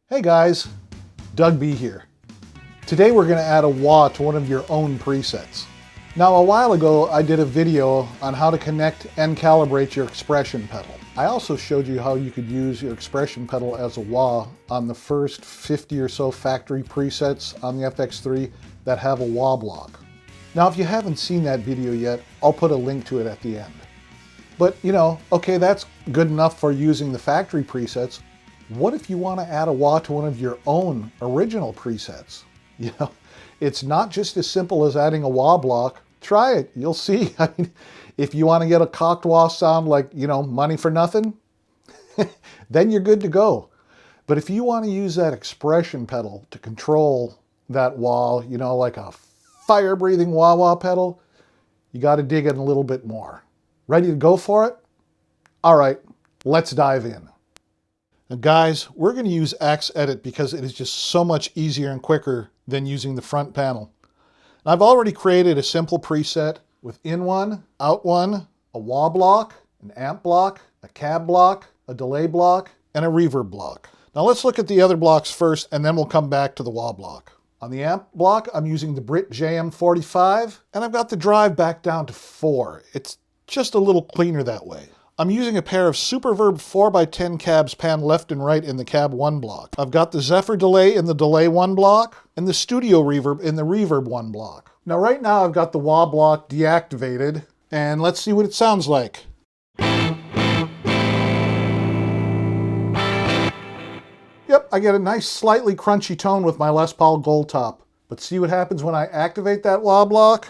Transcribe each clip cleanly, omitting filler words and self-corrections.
Hey guys, Doug B here. Today we're going to add a wah to one of your own presets. Now a while ago I did a video on how to connect and calibrate your expression pedal. I also showed you how you could use your expression pedal as a wah on the first 50 or so factory presets on the FX3 that have a wah block. Now if you haven't seen that video yet, I'll put a link to it at the end. But okay, that's good enough for using the factory presets. What if you want to add a wah to one of your own original presets? It's not just as simple as adding a wah block. Try it, you'll see. I mean, if you want to get a cocked wah sound like, money for nothing, then you're good to go. But if you want to use that expression pedal to control that wah, like a fire-breathing wah-wah pedal, you got to dig in a little bit more. Ready to go for it? All right, let's dive in. Now guys, we're going to use Axe Edit because it is just so much easier and quicker than using the front panel. Now, I've already created a simple preset with in one, out one, a wah block, an amp block, a cab block, a delay block, and a reverb block. Now let's look at the other blocks first and then we'll come back to the wah block. On the amp block, I'm using the Brit JM45 and I've got the drive back down to 4. It's just a little cleaner that way. I'm using a pair of Superverb 4x10 cabs panned left and right in the cab 1 block. I've got the Zephyr delay in the delay 1 block and the studio reverb in the reverb 1 block. Now right now I've got the wah block deactivated and let's see what it sounds like. Yep, I get a nice slightly crunchy tone with my Les Paul Gold Top. But see what happens when I activate that wah block?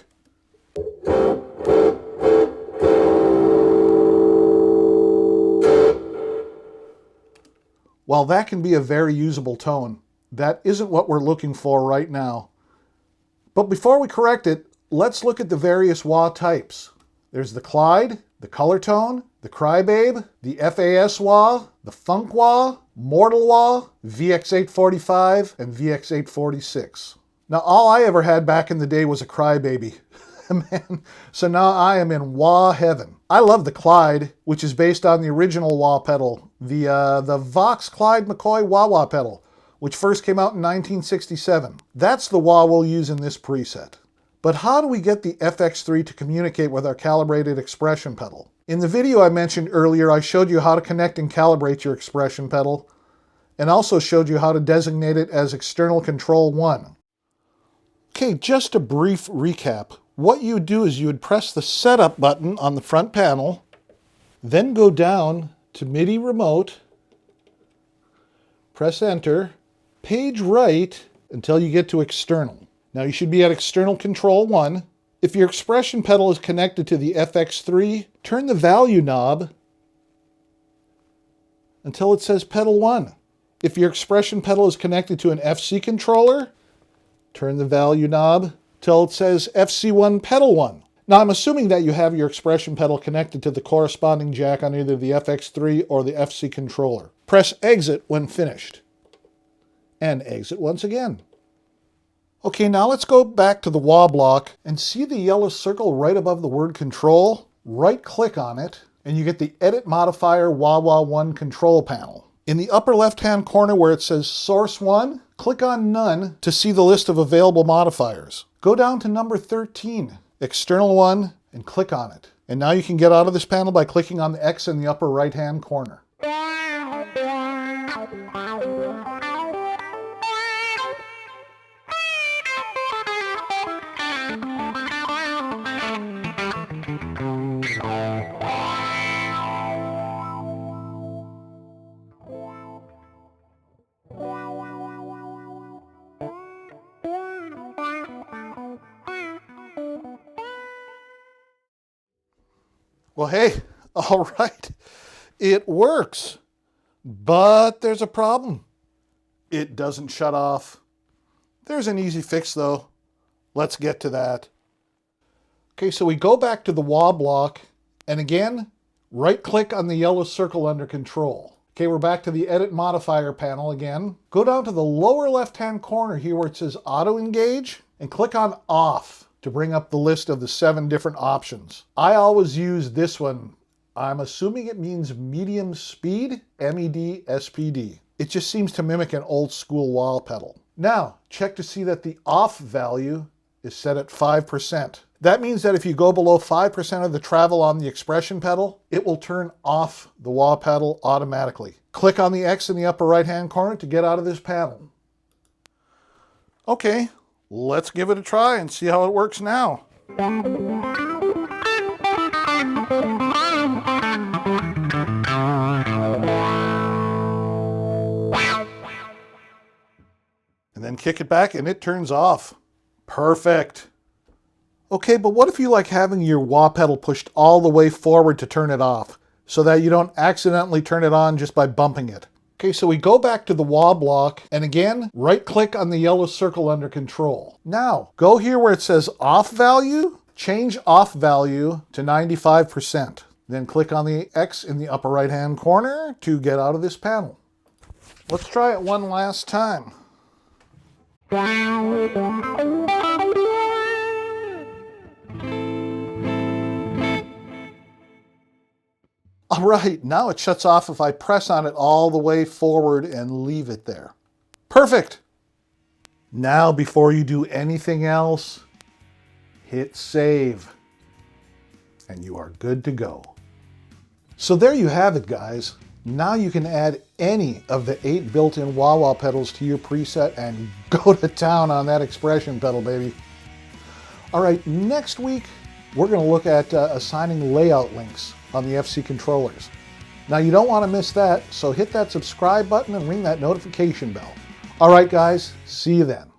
While that can be a very usable tone, that isn't what we're looking for right now. But before we correct it, let's look at the various wah types. There's the Clyde, the Color Tone, the Crybabe, the FAS wah, the Funk wah, Mortal wah, VX845, and VX846. Now all I ever had back in the day was a Crybaby. Man, so now I am in wah heaven. I love the Clyde, which is based on the original wah pedal, the Vox Clyde McCoy wah-wah pedal, which first came out in 1967. That's the wah we'll use in this preset. But how do we get the FX3 to communicate with our calibrated expression pedal? In the video I mentioned earlier, I showed you how to connect and calibrate your expression pedal, and also showed you how to designate it as external control 1. Okay, just a brief recap. What you would do is you would press the setup button on the front panel, then go down to MIDI remote, press enter, page right until you get to external. Now you should be at external control 1. If your expression pedal is connected to the FX3, turn the value knob until it says pedal 1. If your expression pedal is connected to an FC controller, turn the value knob till it says FC1 pedal 1. Now I'm assuming that you have your expression pedal connected to the corresponding jack on either the FX3 or the FC controller. Press exit when finished. And exit once again. Okay, now let's go back to the wah block and see the yellow circle right above the word control? Right click on it and you get the Edit Modifier Wah-Wah 1 control panel. In the upper left-hand corner where it says Source 1, click on None to see the list of available modifiers. Go down to number 13, External 1, and click on it. And now you can get out of this panel by clicking on the X in the upper right-hand corner. Well, hey, all right, it works, but there's a problem. It doesn't shut off. There's an easy fix though. Let's get to that. Okay, so we go back to the wah block and again, right click on the yellow circle under control. Okay, we're back to the Edit Modifier panel again. Go down to the lower left-hand corner here where it says Auto Engage and click on Off to bring up the list of the 7 different options. I always use this one. I'm assuming it means medium speed, MED, SPD. It just seems to mimic an old school wah pedal. Now, check to see that the off value is set at 5%. That means that if you go below 5% of the travel on the expression pedal, it will turn off the wah pedal automatically. Click on the X in the upper right-hand corner to get out of this panel. Okay, let's give it a try and see how it works now. And then kick it back and it turns off. Perfect. Okay, but what if you like having your wah pedal pushed all the way forward to turn it off, so that you don't accidentally turn it on just by bumping it? Okay, so we go back to the wah block, and again, right-click on the yellow circle under Control. Now, go here where it says Off Value, change Off Value to 95%. Then click on the X in the upper right-hand corner to get out of this panel. Let's try it one last time. All right, now it shuts off if I press on it all the way forward and leave it there. Perfect. Now, before you do anything else, hit save, and you are good to go. So there you have it, guys. Now you can add any of the 8 built-in wah-wah pedals to your preset and go to town on that expression pedal, baby. All right, next week, we're going to look at assigning layout links on the FC controllers. Now you don't want to miss that, so hit that subscribe button and ring that notification bell. All right, guys, see you then.